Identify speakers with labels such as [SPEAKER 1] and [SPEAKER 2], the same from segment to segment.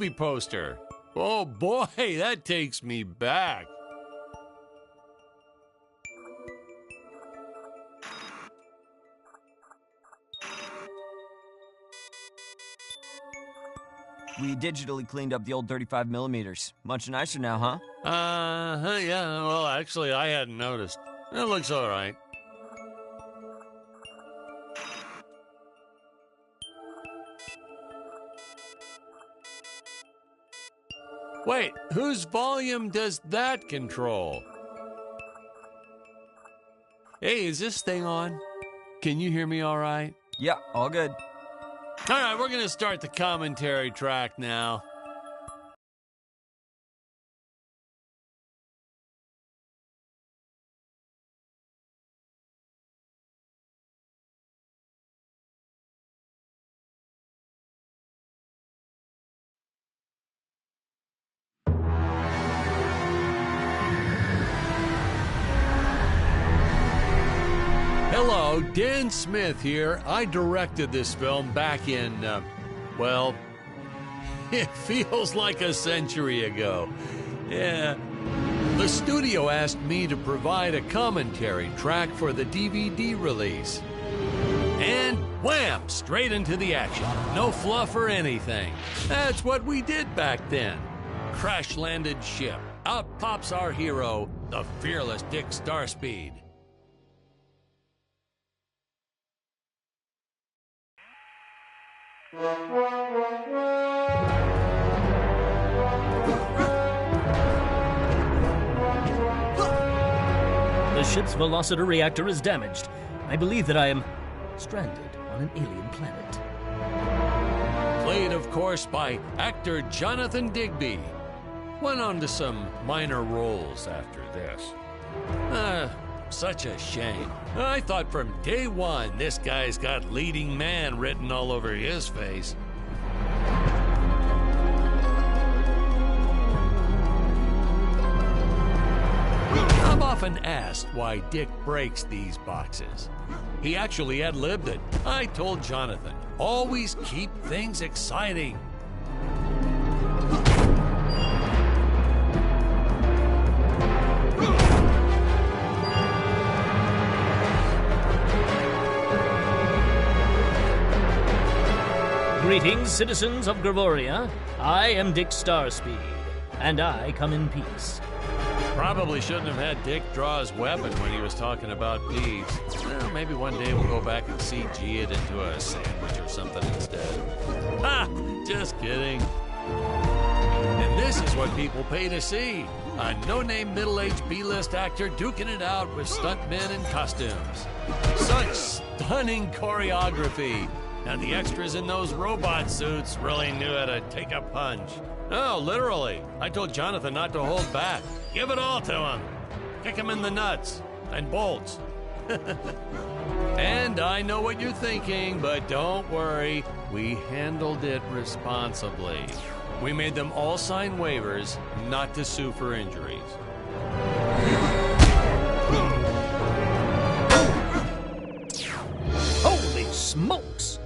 [SPEAKER 1] movie poster. Oh boy, that takes me back.
[SPEAKER 2] We digitally cleaned up the old 35 millimeters. Much nicer now, huh?
[SPEAKER 1] Yeah, well, actually, I hadn't noticed. It looks all right. Wait, whose volume does that control? Hey, is this thing on? Can you hear me all right?
[SPEAKER 2] Yeah, all good.
[SPEAKER 1] All right, we're going to start the commentary track now. Hello, Dan Smith here. I directed this film back in, well, it feels like a century ago. Yeah. The studio asked me to provide a commentary track for the DVD release. And wham! Straight into the action. No fluff or anything. That's what we did back then. Crash-landed ship. Out pops our hero, the fearless Dick Starspeed.
[SPEAKER 3] The ship's velocity reactor is damaged. I believe that I am stranded on an alien planet.
[SPEAKER 1] Played, of course, by actor Jonathan Digby. Went on to some minor roles after this. Such a shame. I thought from day one this guy's got leading man written all over his face. I'm often asked why Dick breaks these boxes. He actually ad-libbed it. I told Jonathan, always keep things exciting.
[SPEAKER 3] Greetings, citizens of Gravoria. I am Dick Starspeed, and I come in peace.
[SPEAKER 1] Probably shouldn't have had Dick draw his weapon when he was talking about bees. Well, maybe one day we'll go back and CG it into a sandwich or something instead. Ha! Just kidding. And this is what people pay to see. A no-name middle-aged B-list actor duking it out with stuntmen in costumes. Such stunning choreography. And the extras in those robot suits really knew how to take a punch. Oh, literally. I told Jonathan not to hold back. Give it all to him. Kick him in the nuts and bolts. And I know what you're thinking, but don't worry. We handled it responsibly. We made them all sign waivers not to sue for injuries.
[SPEAKER 3] Holy smokes!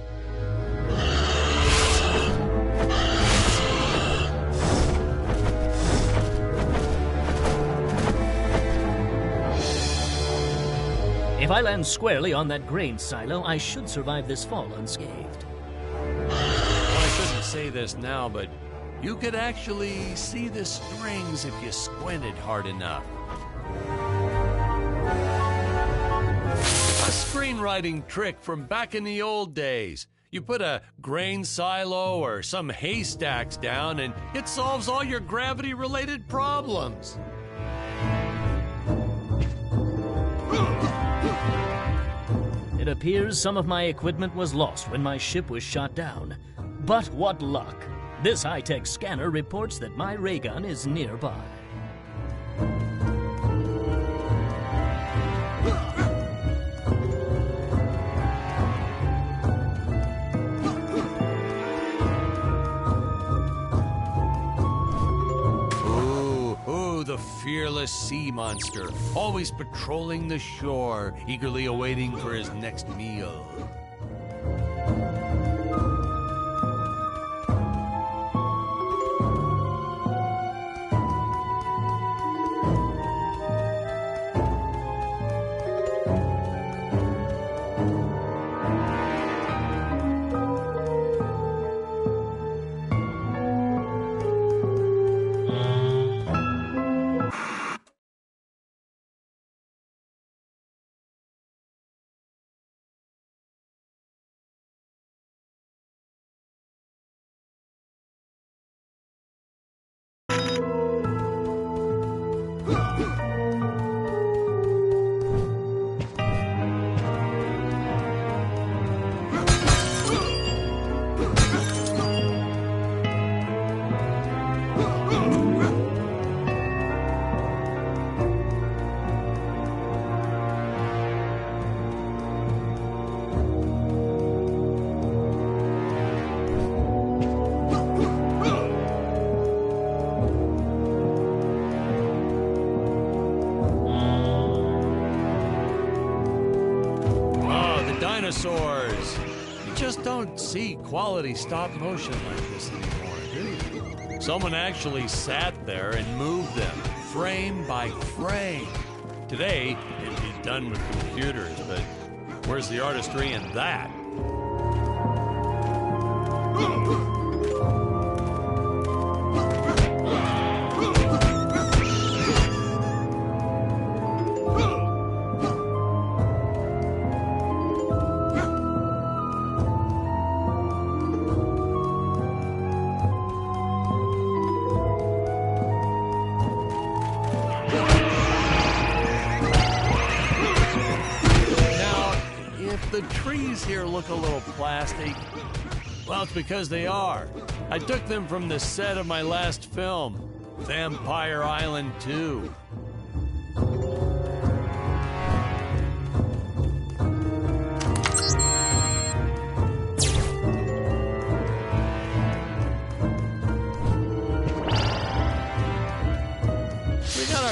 [SPEAKER 3] If I land squarely on that grain silo, I should survive this fall unscathed.
[SPEAKER 1] Well, I shouldn't say this now, but you could actually see the strings if you squinted hard enough. A screenwriting trick from back in the old days. You put a grain silo or some haystacks down and it solves all your gravity-related problems.
[SPEAKER 3] It appears some of my equipment was lost when my ship was shot down. But what luck! This high-tech scanner reports that my ray gun is nearby.
[SPEAKER 1] The fearless sea monster, always patrolling the shore, eagerly awaiting for his next meal. just don't see quality stop motion like this anymore, do you? Someone actually sat there and moved them, frame by frame. Today, it'd be done with computers, but where's the artistry in that? The trees here look a little plastic. Well, it's because they are. I took them from the set of my last film, Vampire Island 2.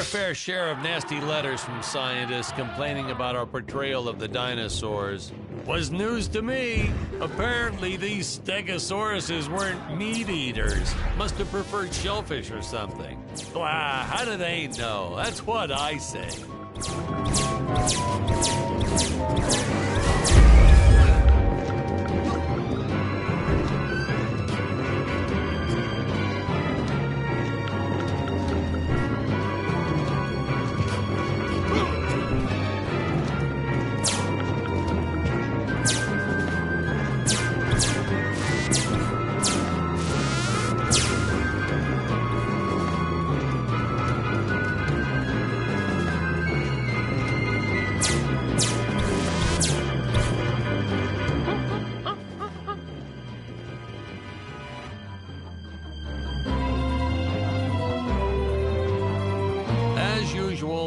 [SPEAKER 1] Fair share of nasty letters from scientists complaining about our portrayal of the dinosaurs. Was news to me. Apparently these stegosauruses weren't meat eaters. Must have preferred shellfish or something. Wow, how do they know? That's what I say.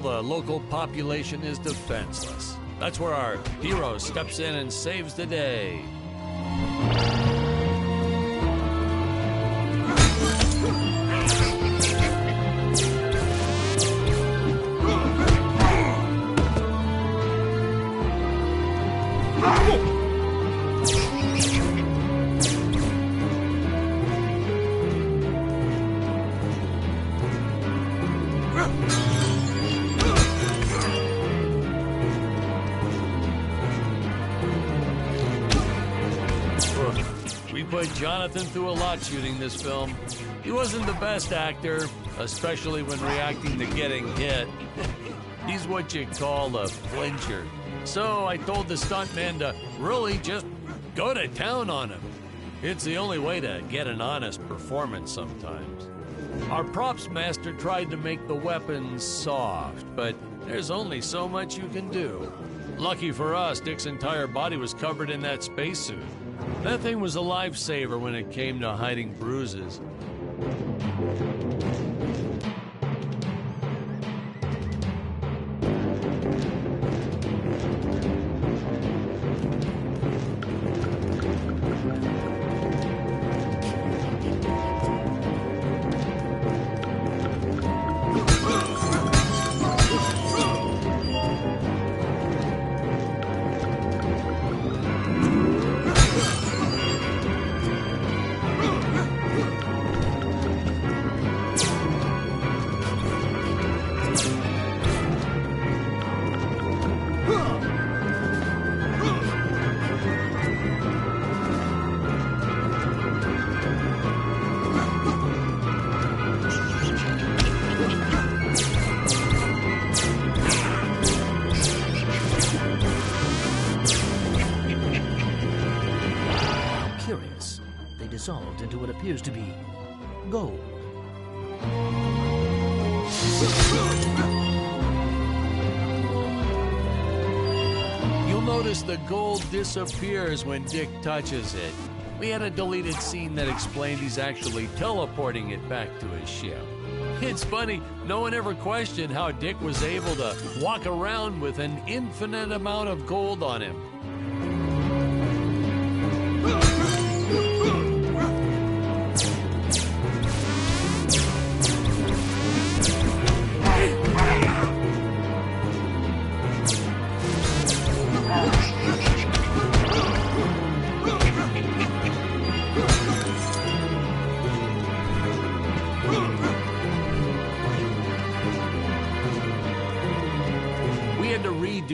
[SPEAKER 1] The local population is defenseless. That's where our hero steps in and saves the day. We put Jonathan through a lot shooting this film. He wasn't the best actor, especially when reacting to getting hit. He's what you call a flincher. So I told the stuntman to really just go to town on him. It's the only way to get an honest performance sometimes. Our props master tried to make the weapons soft, but there's only so much you can do. Lucky for us, Dick's entire body was covered in that spacesuit. That thing was a lifesaver when it came to hiding bruises.
[SPEAKER 3] Dissolved into what appears to be gold.
[SPEAKER 1] You'll notice the gold disappears when Dick touches it. We had a deleted scene that explained he's actually teleporting it back to his ship. It's funny, no one ever questioned how Dick was able to walk around with an infinite amount of gold on him.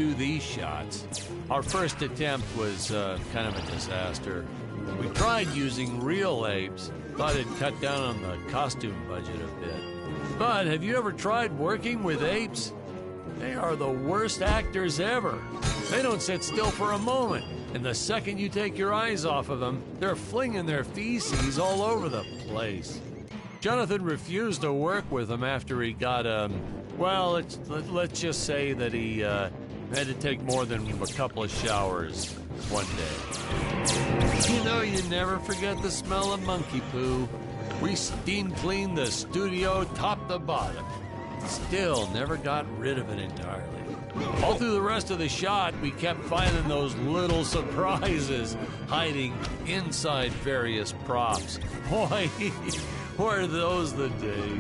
[SPEAKER 1] to these shots. Our first attempt was kind of a disaster. We tried using real apes, thought it'd cut down on the costume budget a bit. But have you ever tried working with apes? They are the worst actors ever. They don't sit still for a moment, and the second you take your eyes off of them, they're flinging their feces all over the place. Jonathan refused to work with them after he got, well, let's just say that he had to take more than a couple of showers one day. You know, you never forget the smell of monkey poo. We steam cleaned the studio top to bottom. Still never got rid of it entirely. All through the rest of the shot, we kept finding those little surprises hiding inside various props. Boy, were those the days.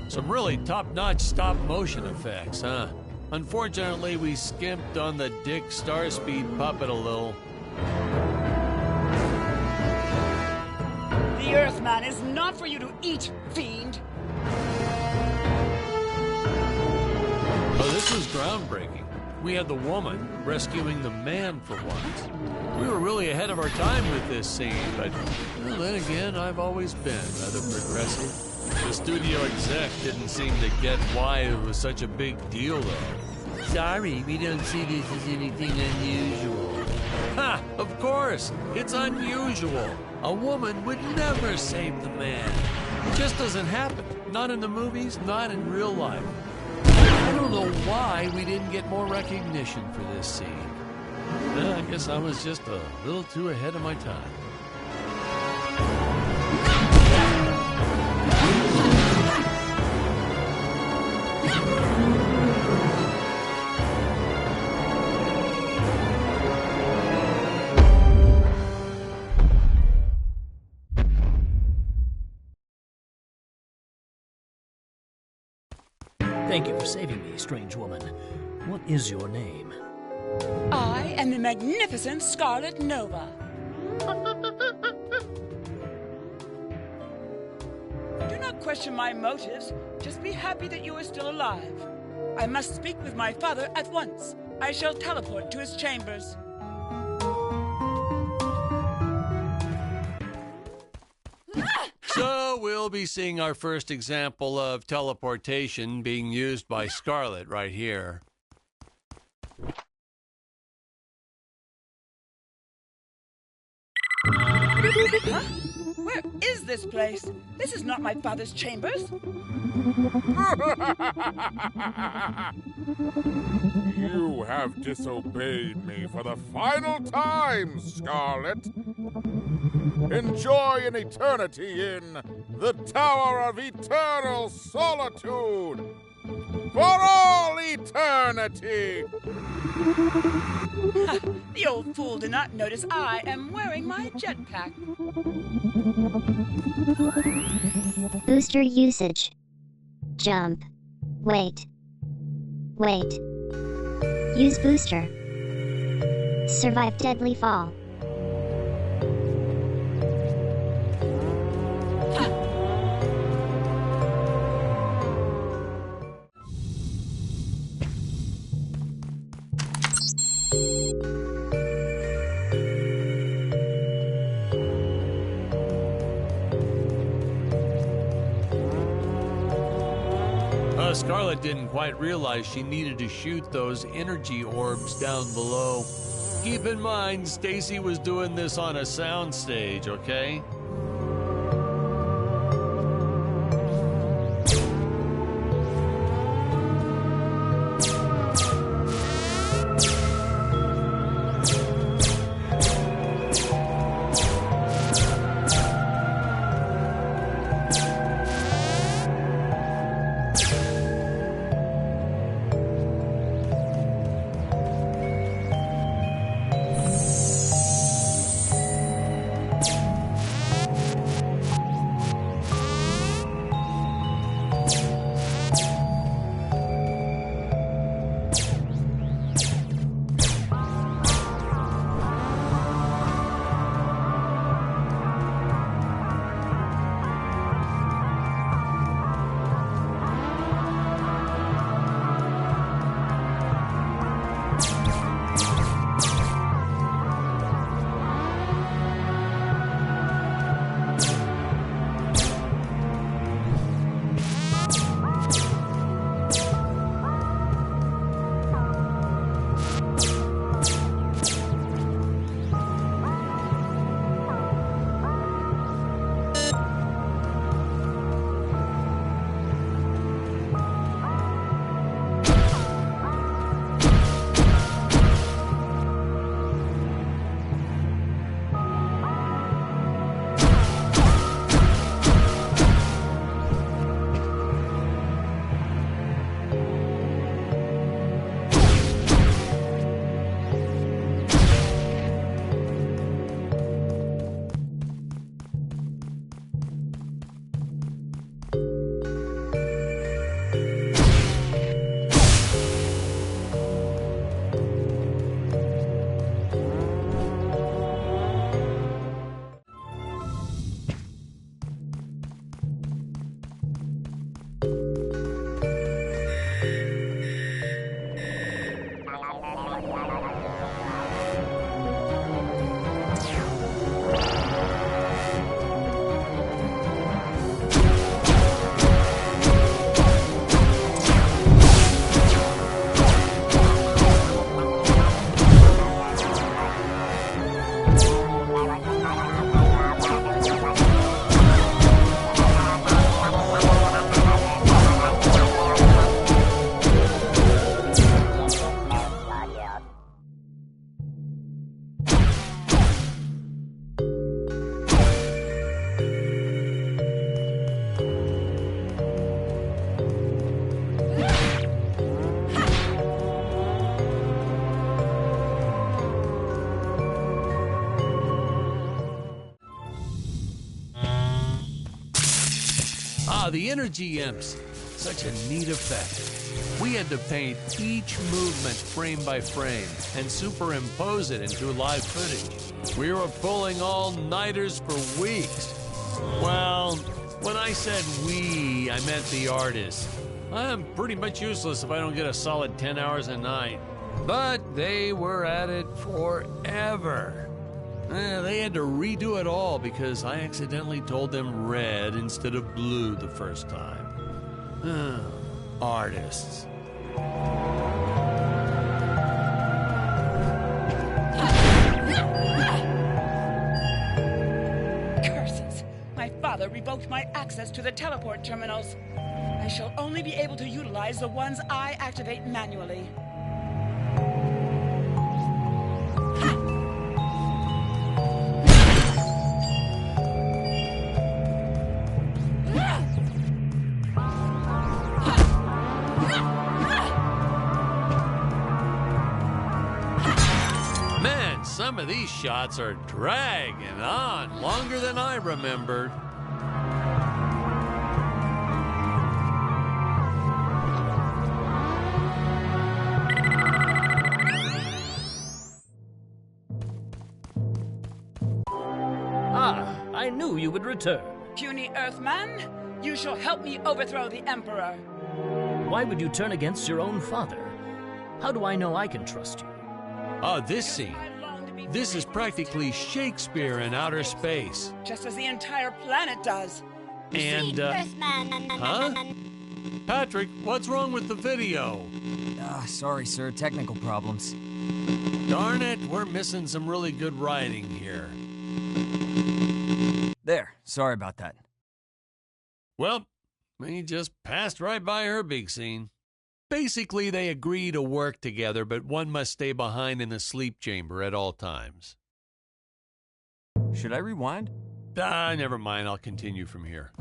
[SPEAKER 1] Some really top-notch stop-motion effects, huh? Unfortunately, we skimped on the Dick Starspeed puppet a little.
[SPEAKER 4] The Earthman is not for you to eat, fiend!
[SPEAKER 1] Oh, this was groundbreaking. We had the woman rescuing the man for once. We were really ahead of our time with this scene, but well, then again, I've always been rather progressive. The studio exec didn't seem to get why it was such a big deal, though. Sorry, we don't see this as anything unusual. Ha! Of course! It's unusual! A woman would never save the man. It just doesn't happen. Not in the movies, not in real life. I don't know why we didn't get more recognition for this scene. I guess I was just a little too ahead of my time.
[SPEAKER 3] Thank you for saving me, strange woman. What is your name?
[SPEAKER 4] I am the magnificent Scarlet Nova. Do not question my motives. Just be happy that you are still alive. I must speak with my father at once. I shall teleport to his chambers.
[SPEAKER 1] So we'll be seeing our first example of teleportation being used by Scarlet right here.
[SPEAKER 4] Huh? Where is this place? This is not my father's chambers.
[SPEAKER 5] You have disobeyed me for the final time, Scarlet. Enjoy an eternity in the Tower of Eternal Solitude. For all eternity!
[SPEAKER 4] The old fool did not notice I am wearing my jetpack.
[SPEAKER 6] Booster usage. Jump. Wait. Use booster. Survive deadly fall.
[SPEAKER 1] Scarlet didn't quite realize she needed to shoot those energy orbs down below. Keep in mind, Stacy was doing this on a soundstage, okay? The energy imps. Such a neat effect. We had to paint each movement frame by frame and superimpose it into live footage. We were pulling all-nighters for weeks. Well, when I said we, I meant the artists. I'm pretty much useless if I don't get a solid 10 hours a night. But they were at it forever. They had to redo it all because I accidentally told them red instead of blue the first time. Artists.
[SPEAKER 4] Curses! My father revoked my access to the teleport terminals. I shall only be able to utilize the ones I activate manually.
[SPEAKER 1] Some of these shots are dragging on longer than I remembered.
[SPEAKER 3] knew you would return.
[SPEAKER 4] Puny Earthman, you shall help me overthrow the Emperor.
[SPEAKER 3] Why would you turn against your own father? How do I know I can trust you?
[SPEAKER 1] Oh, this scene. This is practically Shakespeare in outer space.
[SPEAKER 4] Just as the entire planet does.
[SPEAKER 1] And, huh? Patrick, what's wrong with the video?
[SPEAKER 2] Sorry, sir. Technical problems.
[SPEAKER 1] Darn it, we're missing some really good writing here.
[SPEAKER 2] There. Sorry about that.
[SPEAKER 1] Well, we just passed right by her big scene. Basically, they agree to work together, but one must stay behind in the sleep chamber at all times.
[SPEAKER 2] Should I rewind?
[SPEAKER 1] Never mind. I'll continue from here.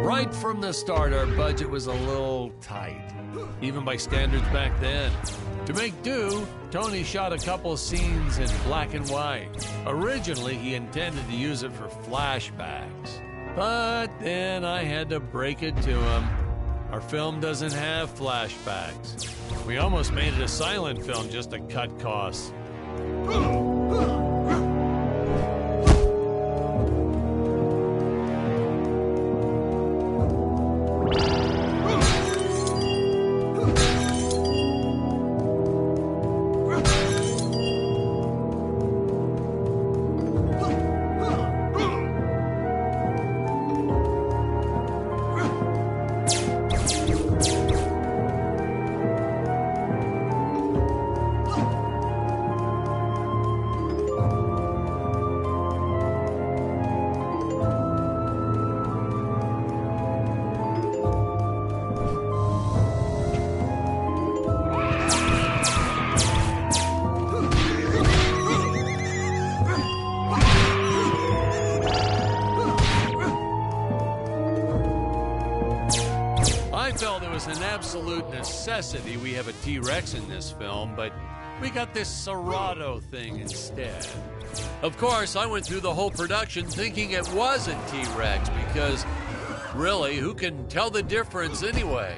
[SPEAKER 1] Right from the start, our budget was a little tight, even by standards back then. To make do, Tony shot a couple scenes in black and white. Originally, he intended to use it for flashbacks. But then I had to break it to him. Our film doesn't have flashbacks. We almost made it a silent film just to cut costs. An absolute necessity we have a T-Rex in this film, but we got this Serato thing instead. Of course, I went through the whole production thinking it was a T-Rex because, really, who can tell the difference anyway?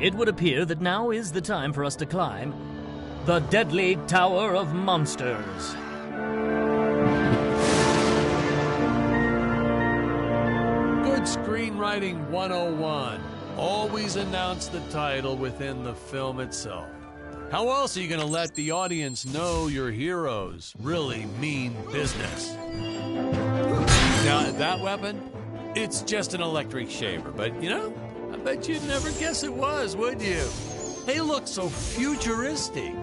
[SPEAKER 3] it would appear that now is the time for us to climb the deadly Tower of Monsters.
[SPEAKER 1] Good screenwriting 101. Always announce the title within the film itself. How else are you going to let the audience know your heroes really mean business? Now, that weapon, it's just an electric shaver, but you know, I bet you'd never guess it was, would you? They look so futuristic.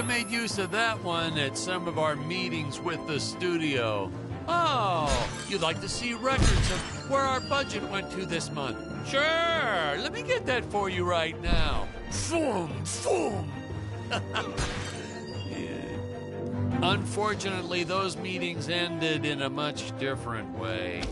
[SPEAKER 1] Made use of that one at some of our meetings with the studio. Oh, you'd like to see records of where our budget went to this month? Sure, let me get that for you right now. Boom, boom. Yeah. Unfortunately, those meetings ended in a much different way.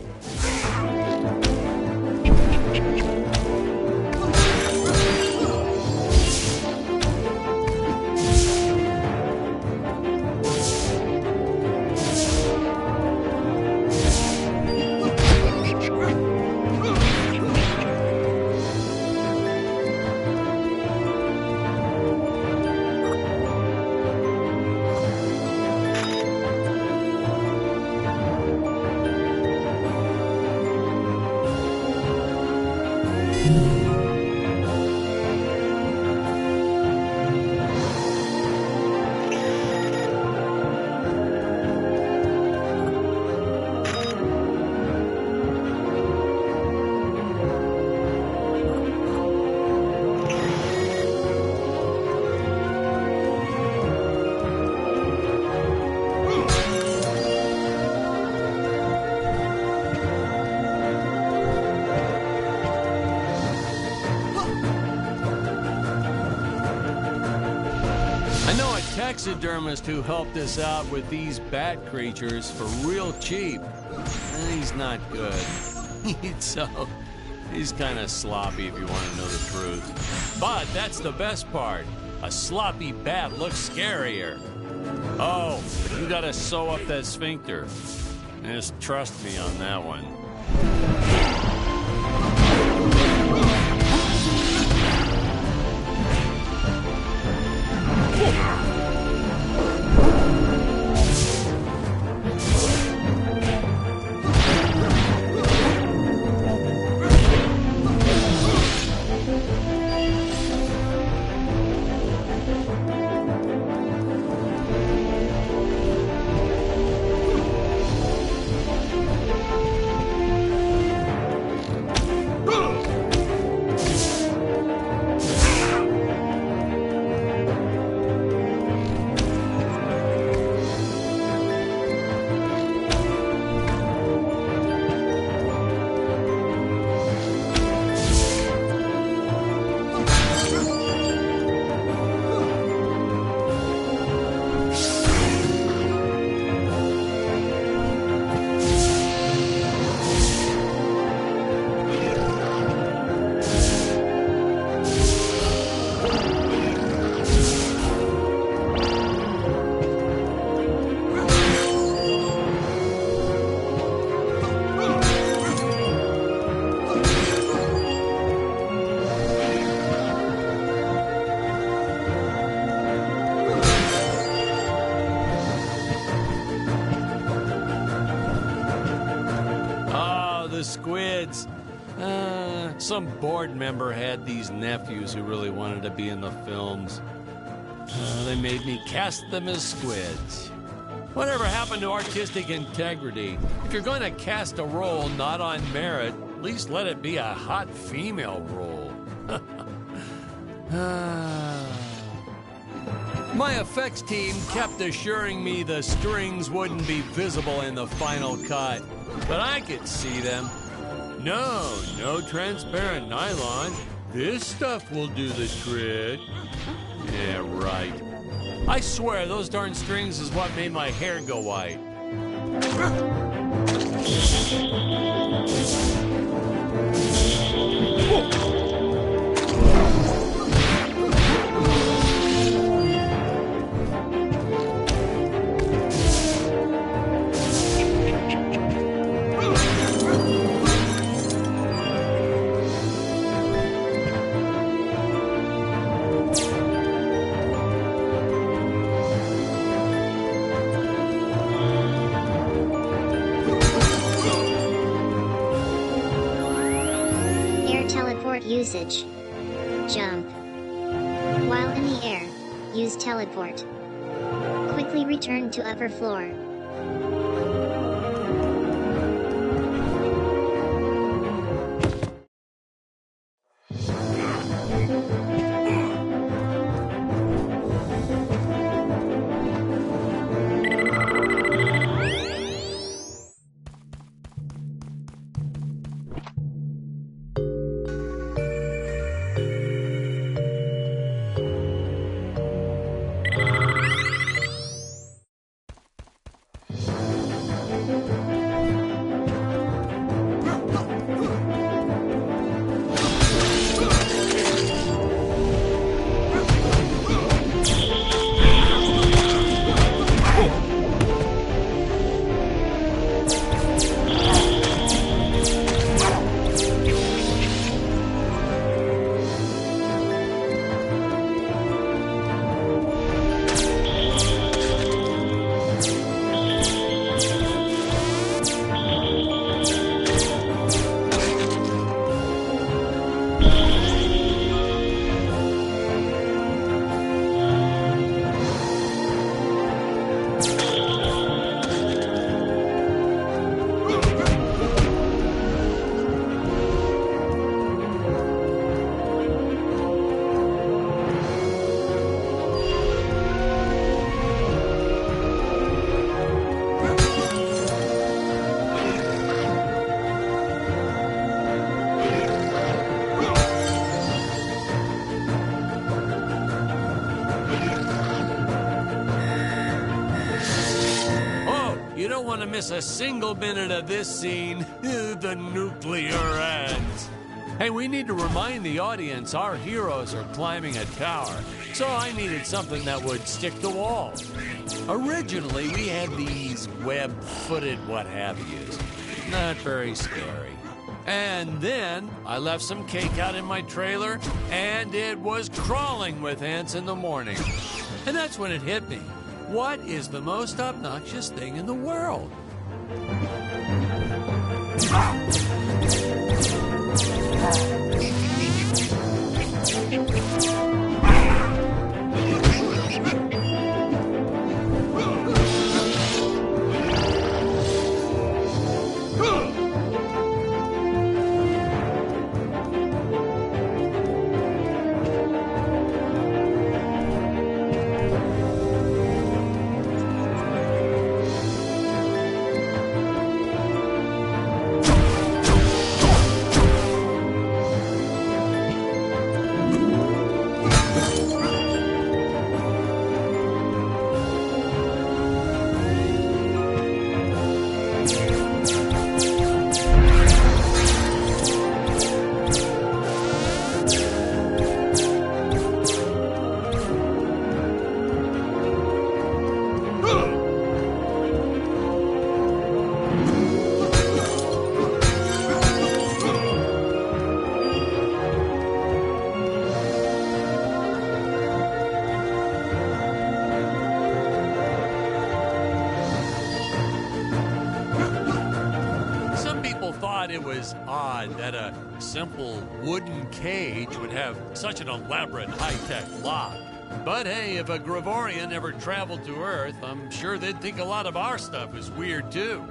[SPEAKER 1] Taxidermist who helped us out with these bat creatures for real cheap. He's not good. He's kind of sloppy if you want to know the truth. But that's the best part. A sloppy bat looks scarier. Oh, you gotta sew up that sphincter. Just trust me on that one. squids. Some board member had these nephews who really wanted to be in the films. They made me cast them as squids. Whatever happened to artistic integrity? If you're going to cast a role not on merit, at least let it be a hot female role. My effects team kept assuring me the strings wouldn't be visible in the final cut, but I could see them. No transparent nylon. This stuff will do the trick. Yeah, right. I swear those darn strings is what made my hair go white.
[SPEAKER 6] Usage. Jump. While in the air, use teleport. Quickly return to upper floor.
[SPEAKER 1] Want to miss a single minute of this scene. The nuclear ends. Hey, we need to remind the audience our heroes are climbing a tower, so I needed something that would stick to walls. Originally, we had these web-footed what-have-yous. Not very scary. And then I left some cake out in my trailer, and it was crawling with ants in the morning. And that's when it hit me. What is the most obnoxious thing in the world? is odd that a simple wooden cage would have such an elaborate high-tech lock. But hey, if a Gravorian ever traveled to Earth, I'm sure they'd think a lot of our stuff is weird too.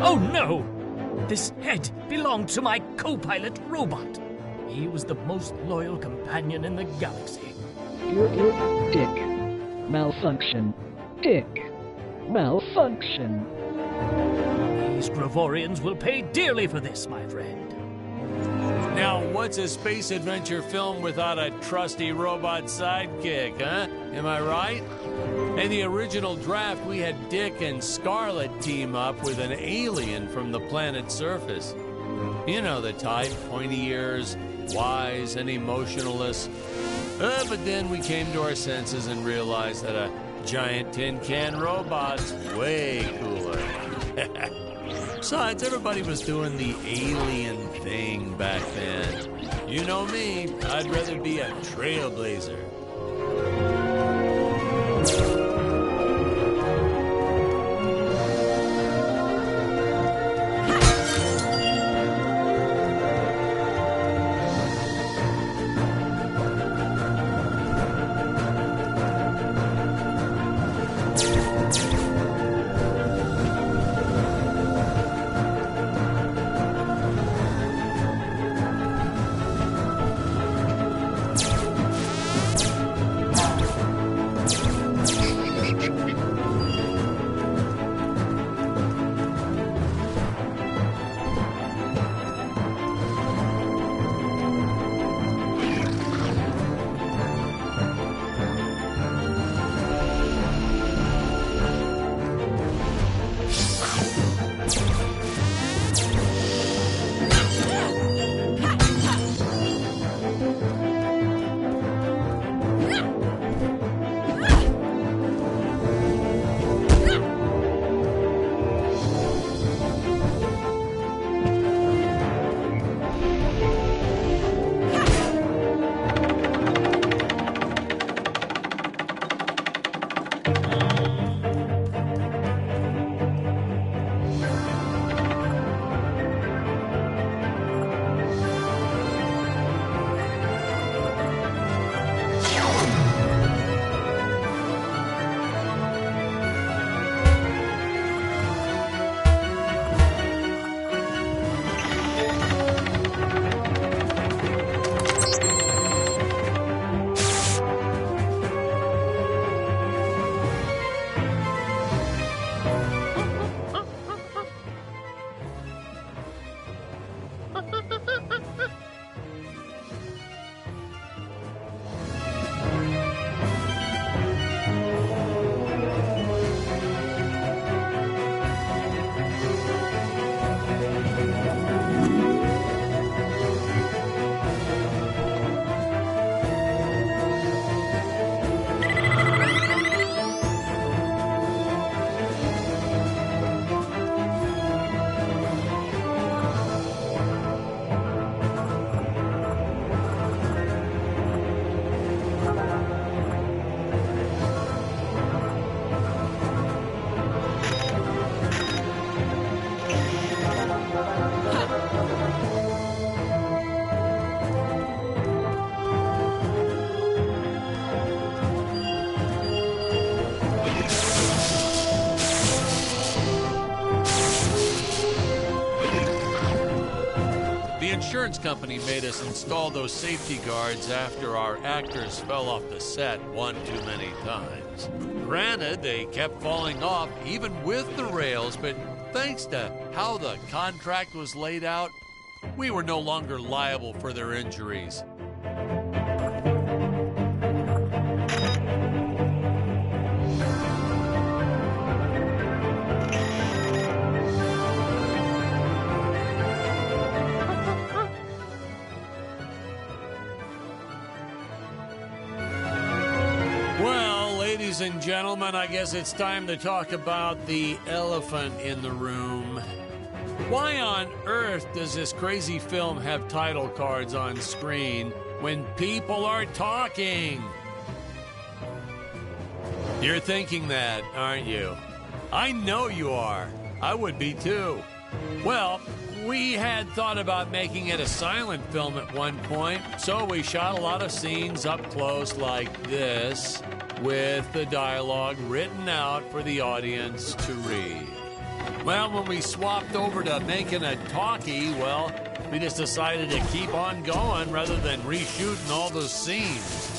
[SPEAKER 3] Oh no! This head belonged to my co-pilot robot. He was the most loyal companion in the galaxy.
[SPEAKER 7] Dick. Malfunction. Dick. Malfunction.
[SPEAKER 3] These Gravorians will pay dearly for this, my friend.
[SPEAKER 1] Now, what's a space adventure film without a trusty robot sidekick, huh? Am I right? In the original draft, we had Dick and Scarlet team up with an alien from the planet's surface. You know the type, pointy ears, wise and emotionless. But then we came to our senses and realized that a giant tin can robot's way cooler. Besides, everybody was doing the alien thing back then. You know me, I'd rather be a trailblazer. insurance company made us install those safety guards after our actors fell off the set one too many times. Granted, they kept falling off even with the rails, but thanks to how the contract was laid out, we were no longer liable for their injuries. Well, ladies and gentlemen, I guess it's time to talk about the elephant in the room. Why on earth does this crazy film have title cards on screen when people are talking? You're thinking that, aren't you? I know you are. I would be too. Well, we had thought about making it a silent film at one point, so we shot a lot of scenes up close like this, with the dialogue written out for the audience to read. Well, when we swapped over to making a talkie, well, we just decided to keep on going rather than reshooting all those scenes.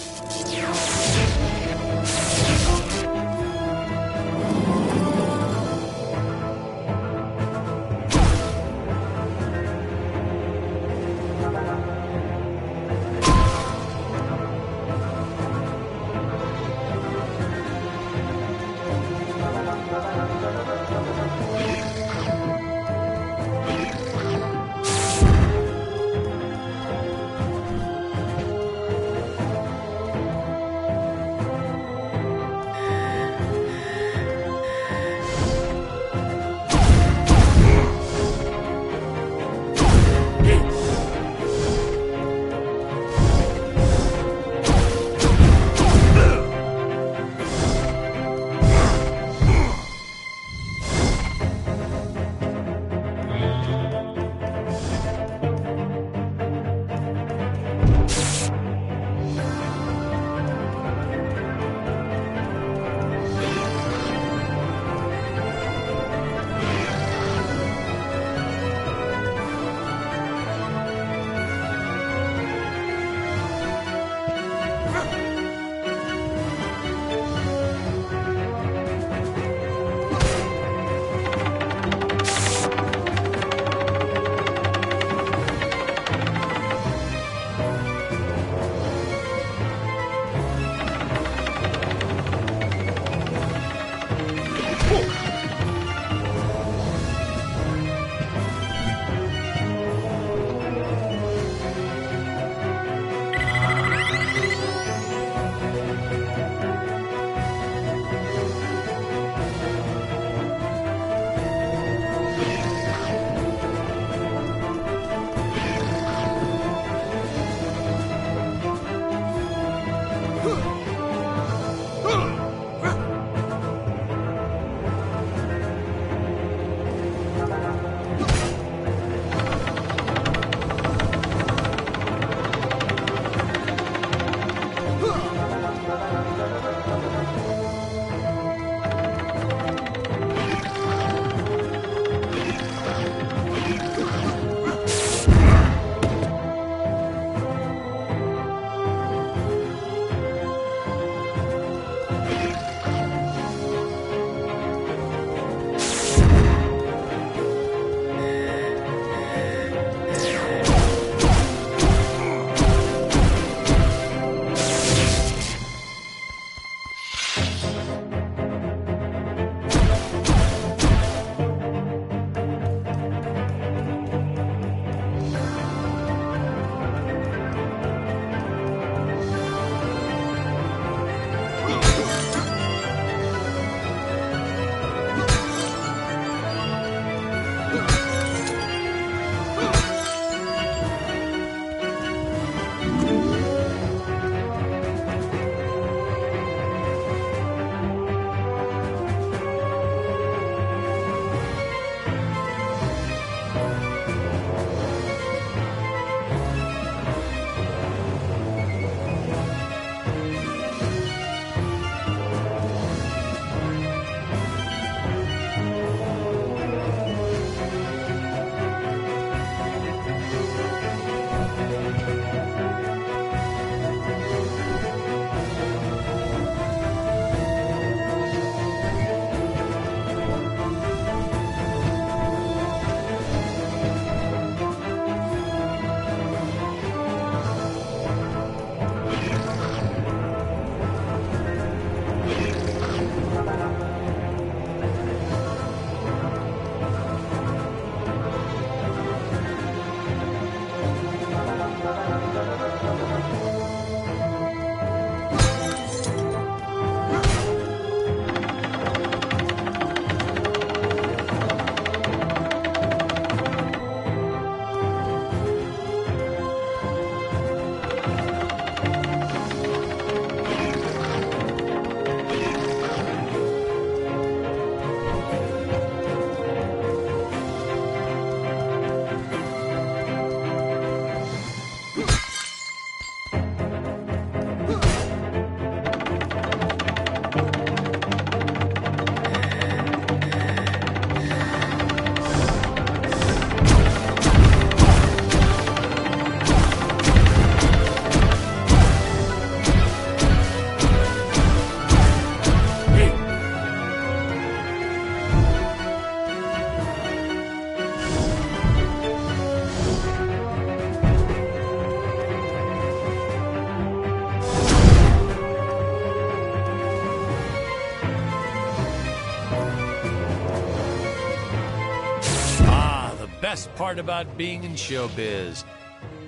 [SPEAKER 1] best part about being in showbiz.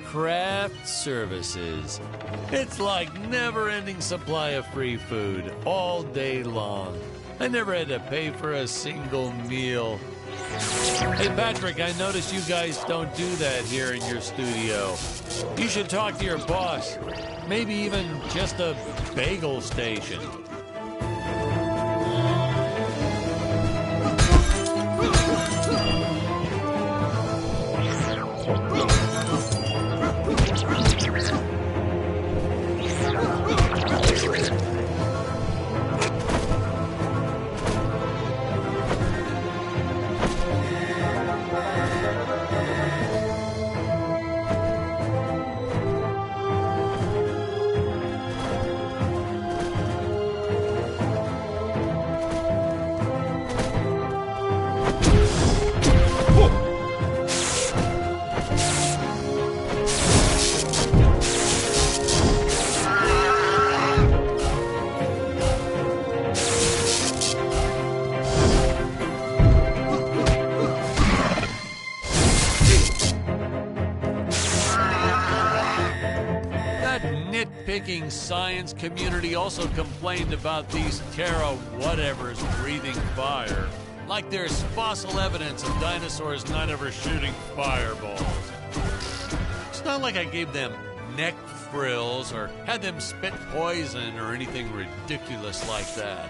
[SPEAKER 1] Craft services. It's like never-ending supply of free food all day long. I never had to pay for a single meal. Hey, Patrick, I noticed you guys don't do that here in your studio. You should talk to your boss. Maybe even just a bagel station. Nitpicking science community also complained about these Terra whatevers breathing fire, like there's fossil evidence of dinosaurs not ever shooting fireballs. It's not like I gave them neck frills or had them spit poison or anything ridiculous like that.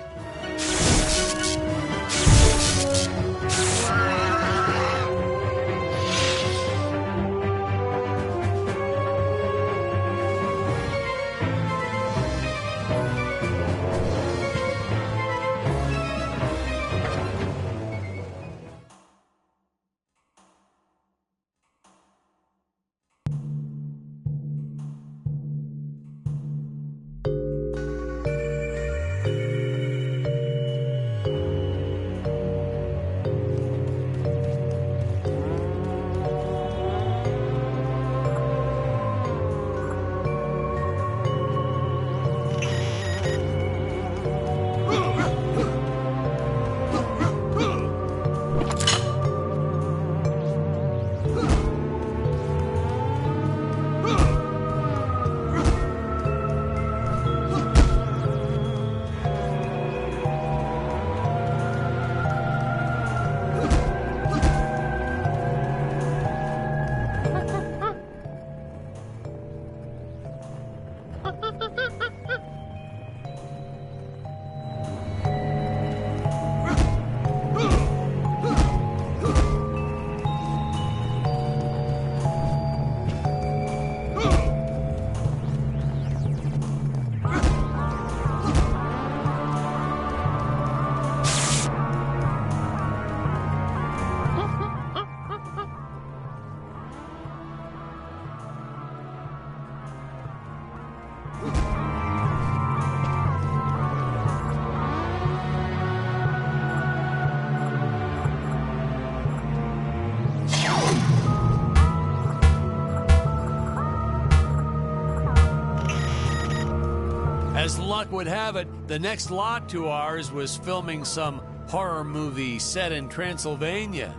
[SPEAKER 1] As luck would have it, the next lot to ours was filming some horror movie set in Transylvania.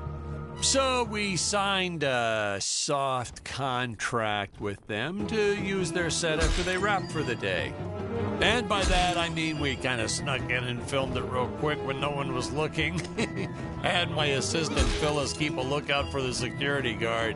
[SPEAKER 1] So we signed a soft contract with them to use their set after they wrapped for the day. And by that, I mean we kind of snuck in and filmed it real quick when no one was looking. I had my assistant Phyllis keep a lookout for the security guard.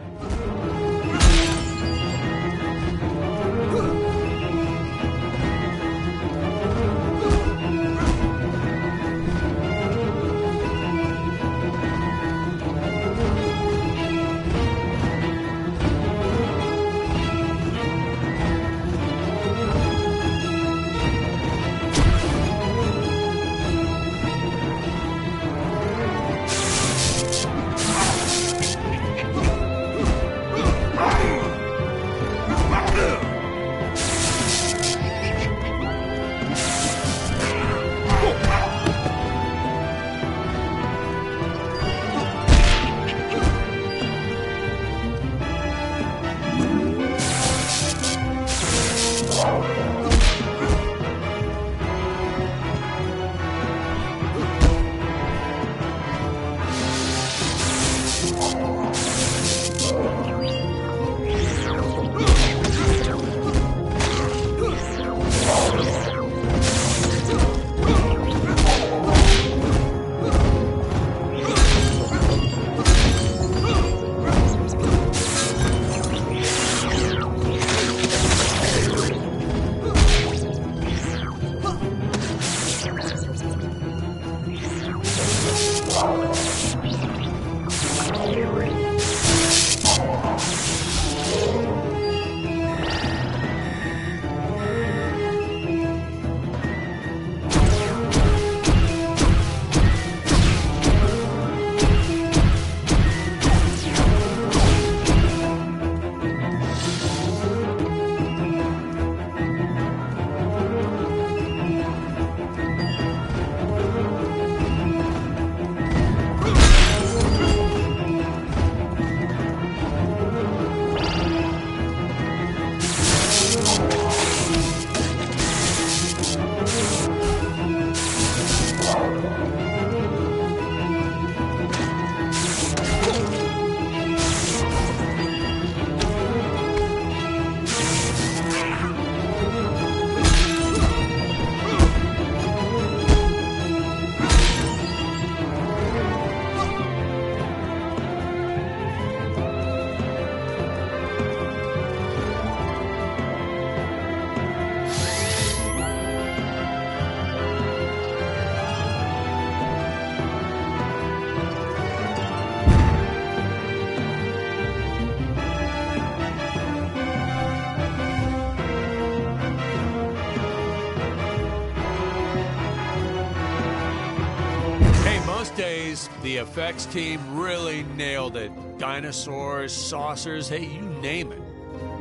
[SPEAKER 1] days, the effects team really nailed it. Dinosaurs, saucers, hey, you name it.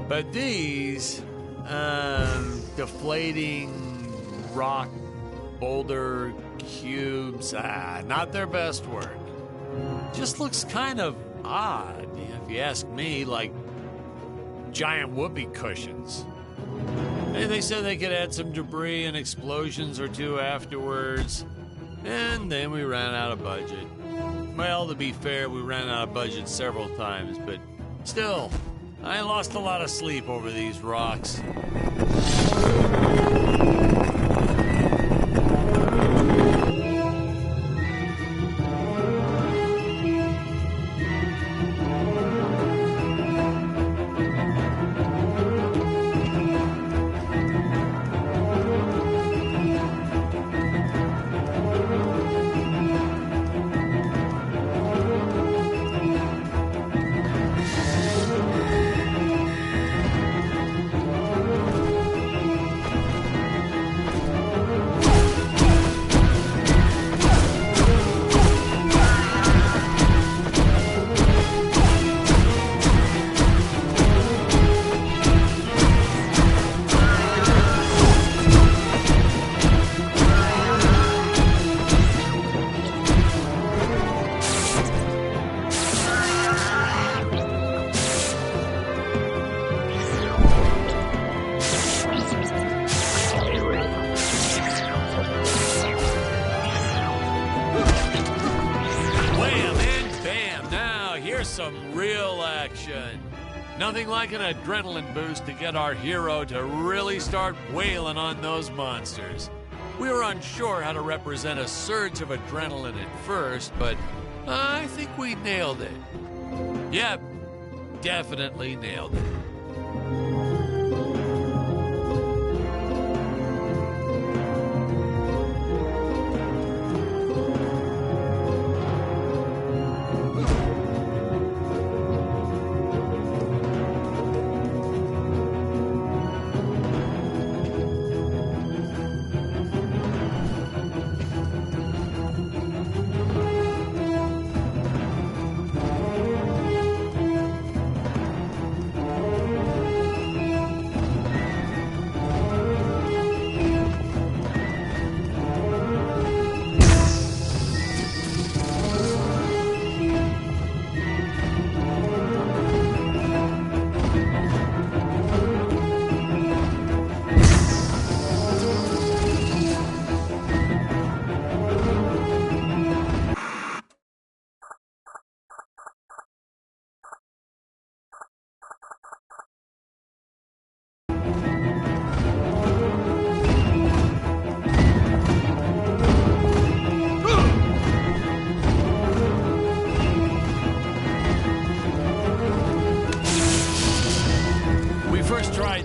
[SPEAKER 1] But these, deflating rock boulder cubes, not their best work. Just looks kind of odd, if you ask me, like giant whoopee cushions. Hey, they said they could add some debris and explosions or two afterwards, and then we ran out of budget. Well, to be fair, we ran out of budget several times, but still, I lost a lot of sleep over these rocks. Some real action. Nothing like an adrenaline boost to get our hero to really start wailing on those monsters. We were unsure how to represent a surge of adrenaline at first, but I think we nailed it. Yep, definitely nailed it.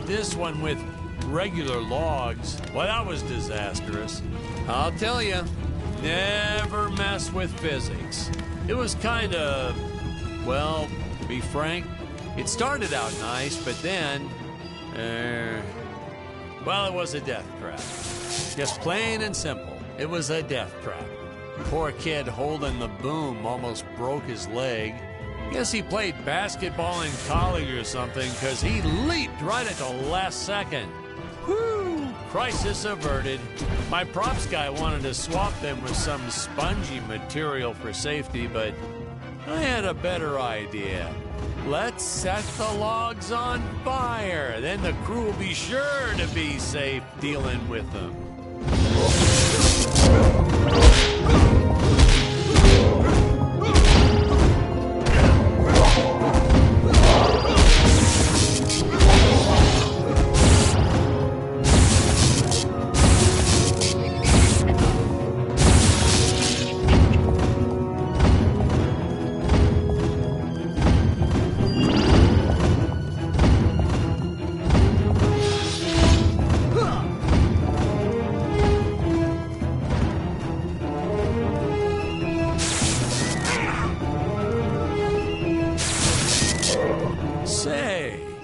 [SPEAKER 1] This one with regular logs, well, that was disastrous. I'll tell you, never mess with physics. It was kind of, well, to be frank, it started out nice, but then, well, it was a death trap. Just plain and simple, it was a death trap. Poor kid holding the boom almost broke his leg. Guess he played basketball in college or something, because he leaped right at the last second. Whew! Crisis averted. My props guy wanted to swap them with some spongy material for safety, but I had a better idea. Let's set the logs on fire. Then the crew will be sure to be safe dealing with them.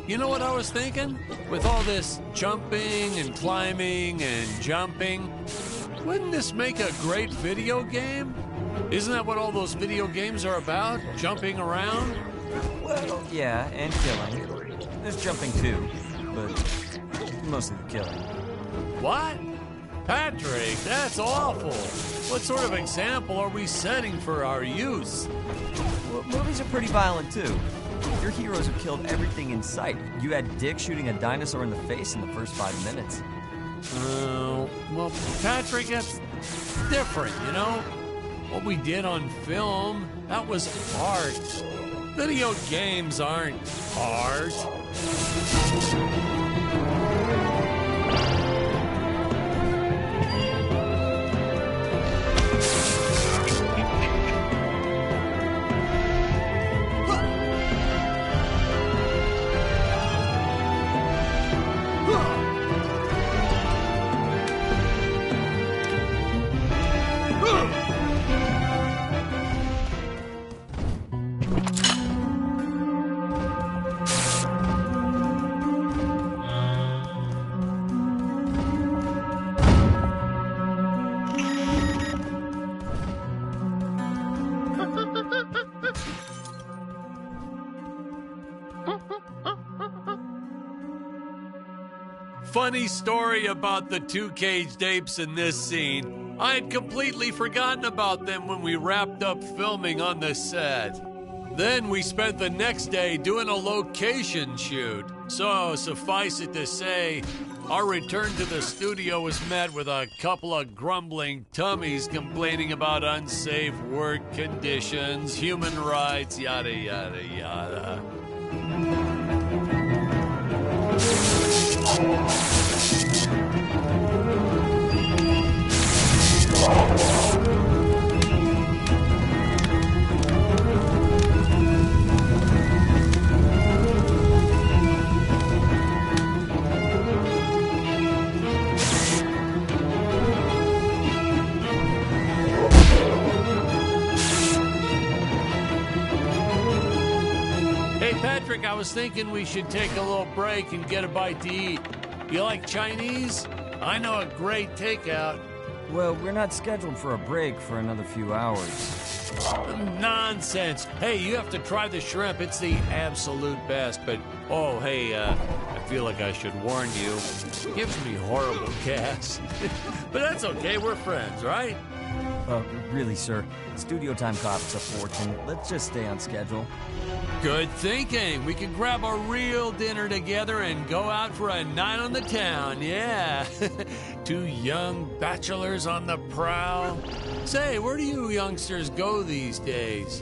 [SPEAKER 1] You know what I was thinking? With all this jumping and climbing and jumping, wouldn't this make a great video game? Isn't that what all those video games are about? Jumping around?
[SPEAKER 2] Well, yeah, and killing. There's jumping too, but mostly the killing.
[SPEAKER 1] What? Patrick, that's awful. What sort of example are we setting for our youth?
[SPEAKER 2] Well, movies are pretty violent too. Your heroes have killed everything in sight. You had Dick shooting a dinosaur in the face in the first 5 minutes.
[SPEAKER 1] Well, Patrick, that's different, you know? What we did on film, that was art. Video games aren't art. Funny story about the two caged apes in this scene. I had completely forgotten about them when we wrapped up filming on the set. Then we spent the next day doing a location shoot. So suffice it to say, our return to the studio was met with a couple of grumbling tummies complaining about unsafe work conditions, human rights, yada, yada, yada. Hey, Patrick, I was thinking we should take a little break and get a bite to eat. You like Chinese? I know a great takeout.
[SPEAKER 2] Well, we're not scheduled for a break for another few hours.
[SPEAKER 1] Nonsense. Hey, you have to try the shrimp. It's the absolute best. But, oh, hey, I feel like I should warn you. It gives me horrible gas. But that's okay. We're friends, right?
[SPEAKER 2] Really, sir. Studio time costs a fortune. Let's just stay on schedule.
[SPEAKER 1] Good thinking. We can grab a real dinner together and go out for a night on the town, yeah. Two young bachelors on the prowl. Say, where do you youngsters go these days?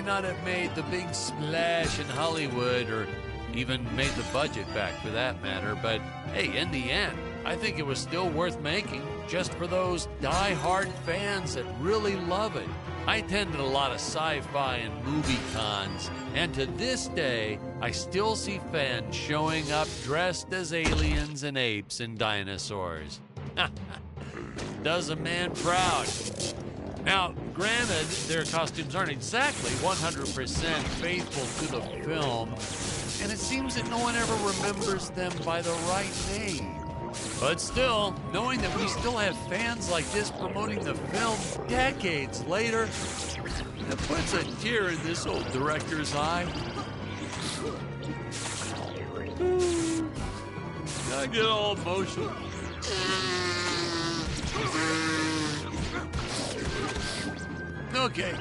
[SPEAKER 1] Not have made the big splash in Hollywood or even made the budget back for that matter, but hey, in the end, I think it was still worth making just for those die-hard fans that really love it. I attended a lot of sci-fi and movie cons, and to this day, I still see fans showing up dressed as aliens and apes and dinosaurs. Does a man proud. Now, granted, their costumes aren't exactly 100% faithful to the film, and it seems that no one ever remembers them by the right name. But still, knowing that we still have fans like this promoting the film decades later, it puts a tear in this old director's eye. I get all emotional. Okay.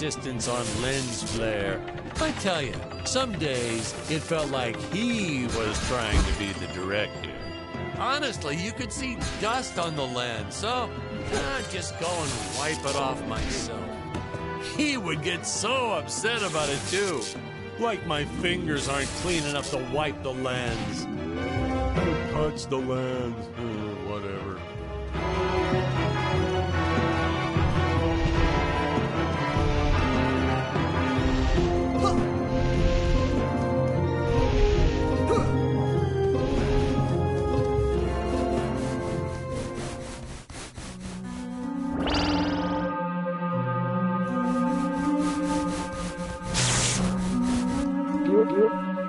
[SPEAKER 1] Insistence on lens flare. I tell you, some days it felt like he was trying to be the director. Honestly, you could see dust on the lens, so I'd just go and wipe it off myself. He would get so upset about it too. Like my fingers aren't clean enough to wipe the lens. Don't touch the lens. Whatever.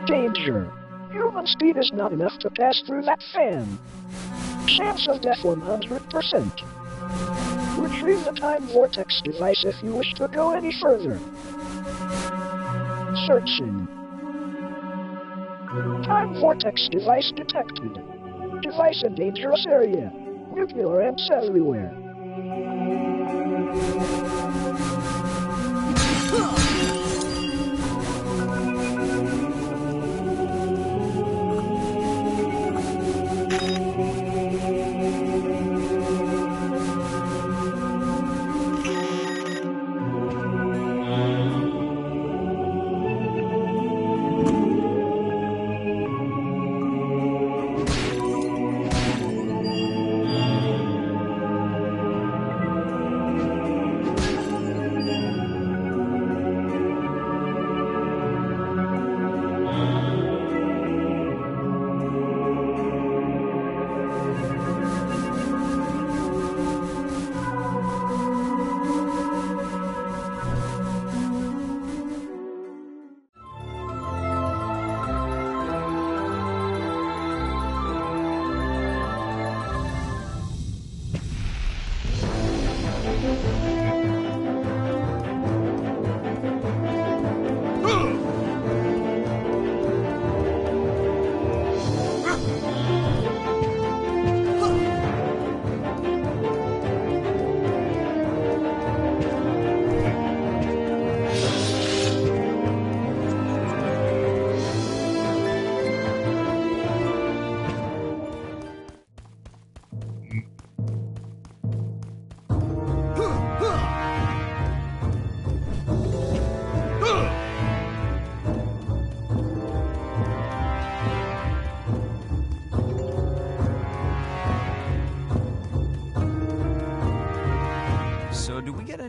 [SPEAKER 7] Danger. Human speed is not enough to pass through that fan. Chance of death 100%. Retrieve the time vortex device if you wish to go any further. Searching. Time vortex device detected. Device in dangerous area. Nuclear amps everywhere.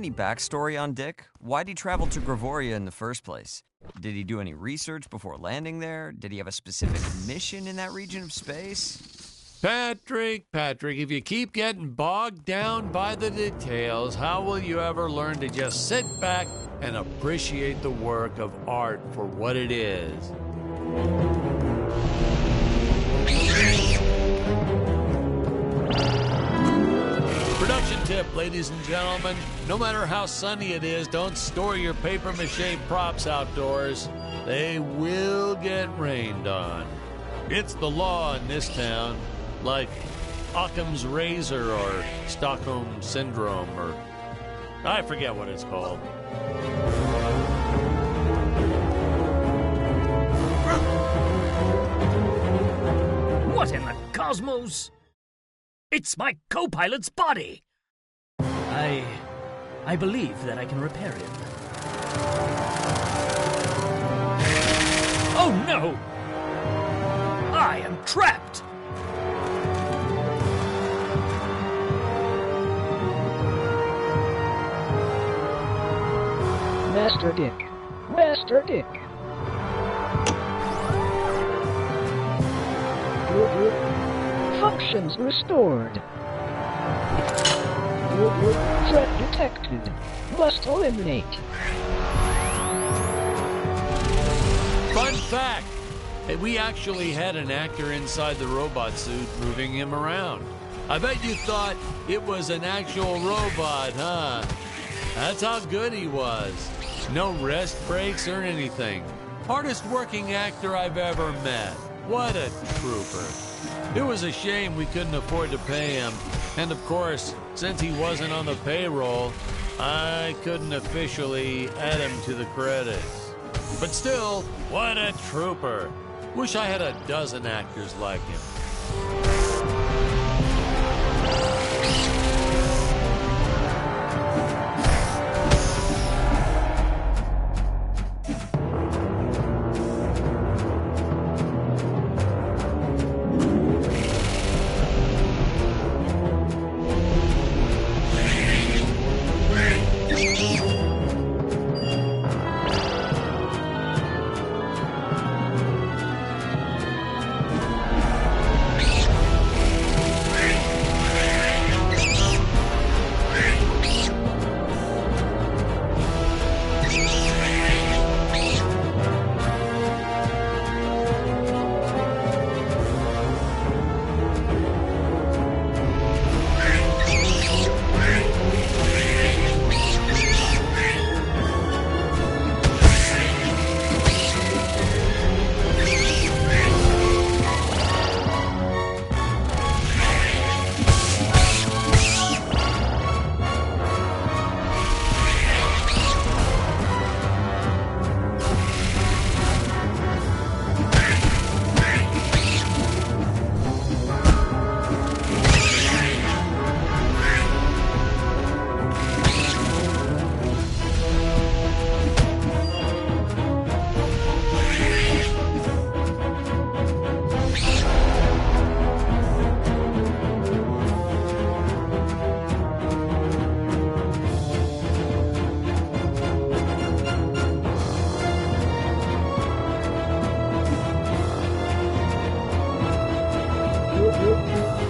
[SPEAKER 2] any backstory on Dick? Why'd he travel to Gravoria in the first place? Did he do any research before landing there? Did he have a specific mission in that region of space?
[SPEAKER 1] Patrick, if you keep getting bogged down by the details, how will you ever learn to just sit back and appreciate the work of art for what it is? Production tip, ladies and gentlemen. No matter how sunny it is, don't store your papier-mâché props outdoors. They will get rained on. It's the law in this town, like Occam's razor or Stockholm Syndrome, or I forget what it's called.
[SPEAKER 3] What in the cosmos? It's my co-pilot's body! I believe that I can repair him. Oh no! I am trapped!
[SPEAKER 7] Master Dick. Master Dick. Functions restored. Threat detected. Must eliminate.
[SPEAKER 1] Fun fact, we actually had an actor inside the robot suit moving him around. I bet you thought it was an actual robot, huh? That's how good he was. No rest breaks or anything. Hardest working actor I've ever met. What a trooper. It was a shame we couldn't afford to pay him. And of course, since he wasn't on the payroll, I couldn't officially add him to the credits. But still, what a trooper. Wish I had a dozen actors like him.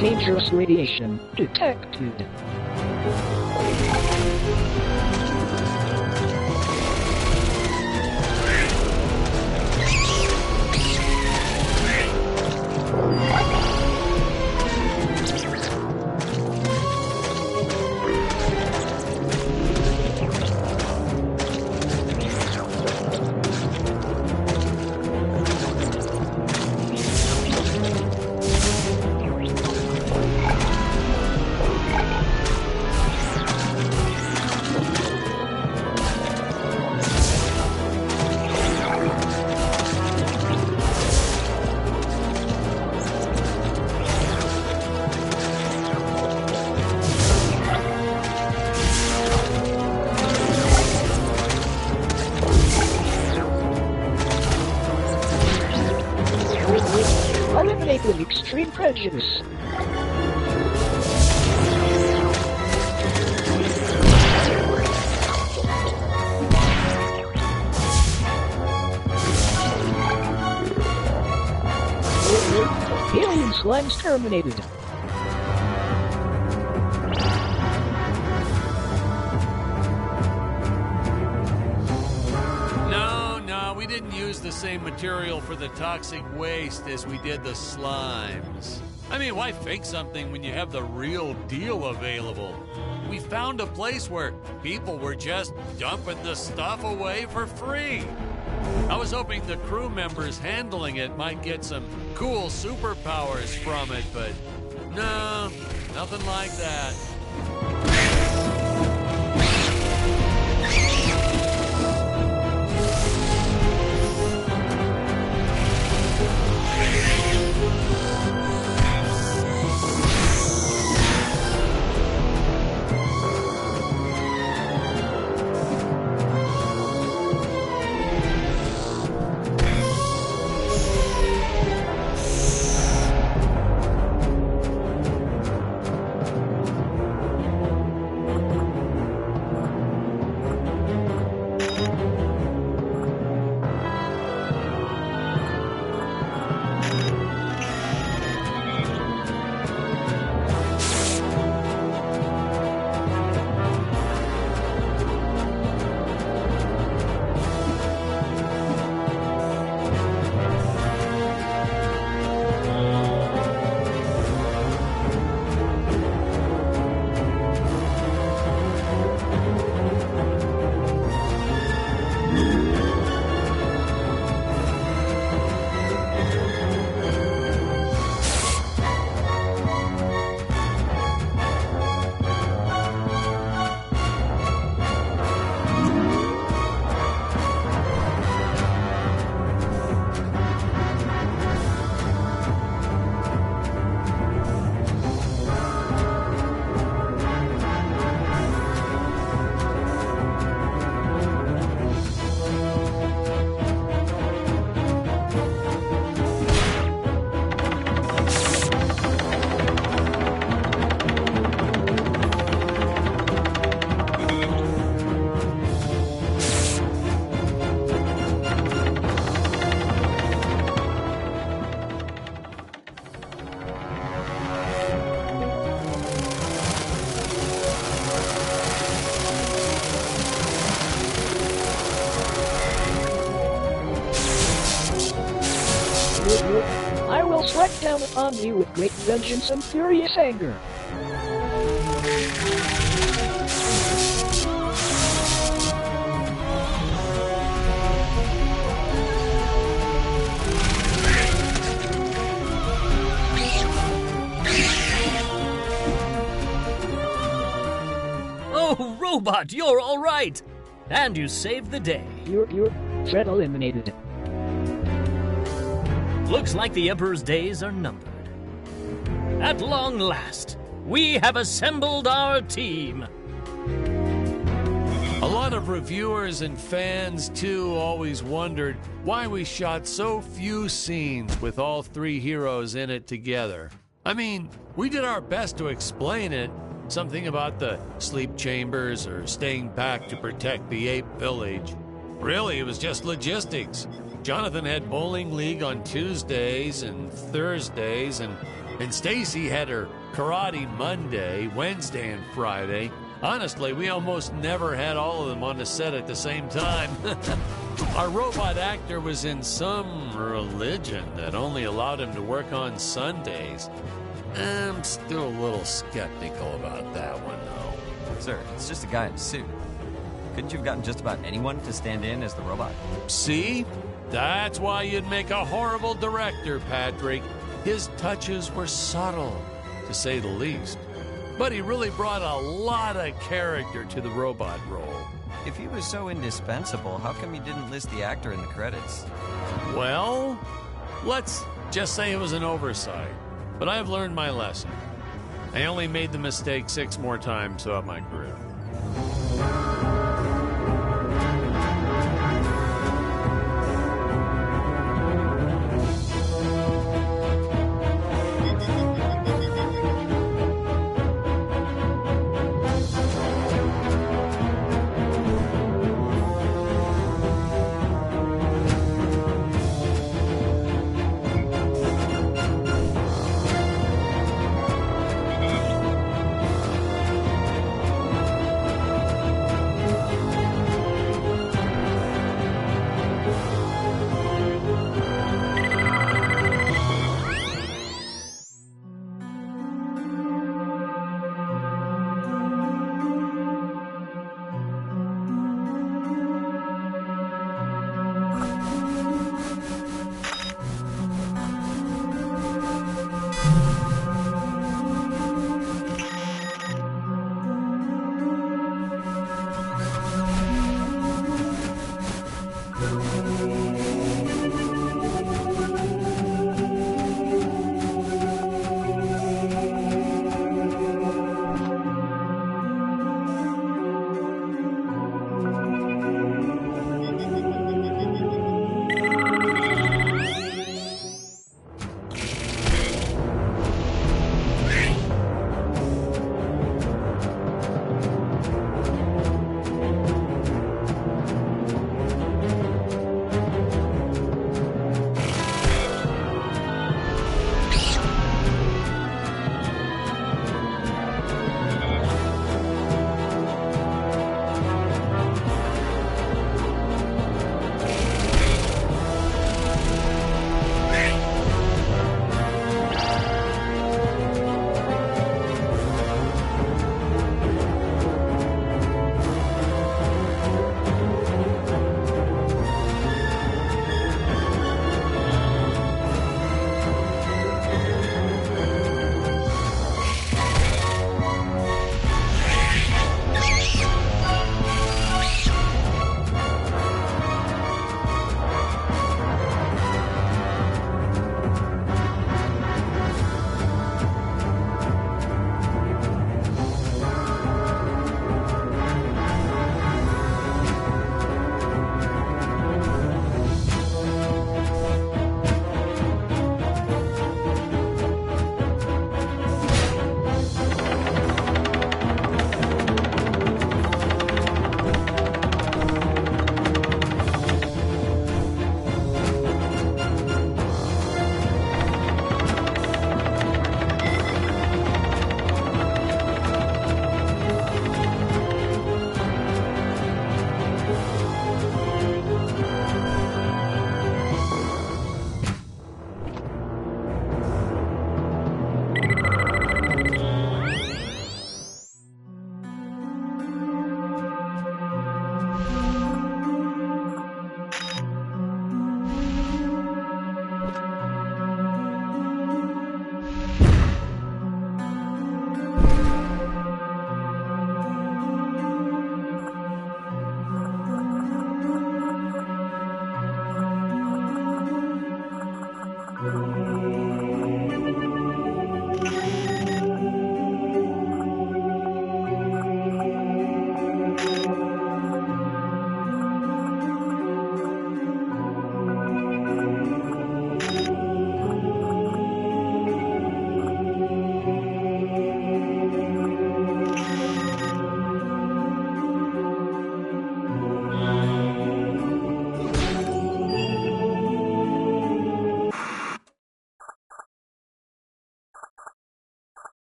[SPEAKER 7] Dangerous radiation detected. Eliminate with extreme prejudice. Alien slimes terminated.
[SPEAKER 1] No, we didn't use the same material for the toxic waste as we did the slimes. I mean, why fake something when you have the real deal available? We found a place where people were just dumping the stuff away for free. I was hoping the crew members handling it might get some cool superpowers from it, but no, nothing like that.
[SPEAKER 7] I will strike down upon you with great vengeance and furious anger.
[SPEAKER 3] Oh, Robot, you're all right! And you saved the day.
[SPEAKER 7] You're threat eliminated.
[SPEAKER 3] Looks like the Emperor's days are numbered. At long last, we have assembled our team.
[SPEAKER 1] A lot of reviewers and fans, too, always wondered why we shot so few scenes with all three heroes in it together. I mean, we did our best to explain it. Something about the sleep chambers or staying back to protect the ape village. Really, it was just logistics. Jonathan had bowling league on Tuesdays and Thursdays, and Stacy had her karate Monday, Wednesday, and Friday. Honestly, we almost never had all of them on the set at the same time. Our robot actor was in some religion that only allowed him to work on Sundays. I'm still a little skeptical about that one, though.
[SPEAKER 2] Sir, it's just a guy in a suit. Couldn't you have gotten just about anyone to stand in as the robot?
[SPEAKER 1] See? That's why you'd make a horrible director, Patrick. His touches were subtle, to say the least. But he really brought a lot of character to the robot role.
[SPEAKER 2] If he was so indispensable, how come you didn't list the actor in the credits?
[SPEAKER 1] Well, let's just say it was an oversight. But I've learned my lesson. I only made the mistake 6 more times throughout my career.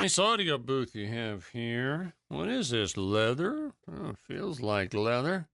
[SPEAKER 1] Nice audio booth you have here. What is this, leather? Oh, feels like leather.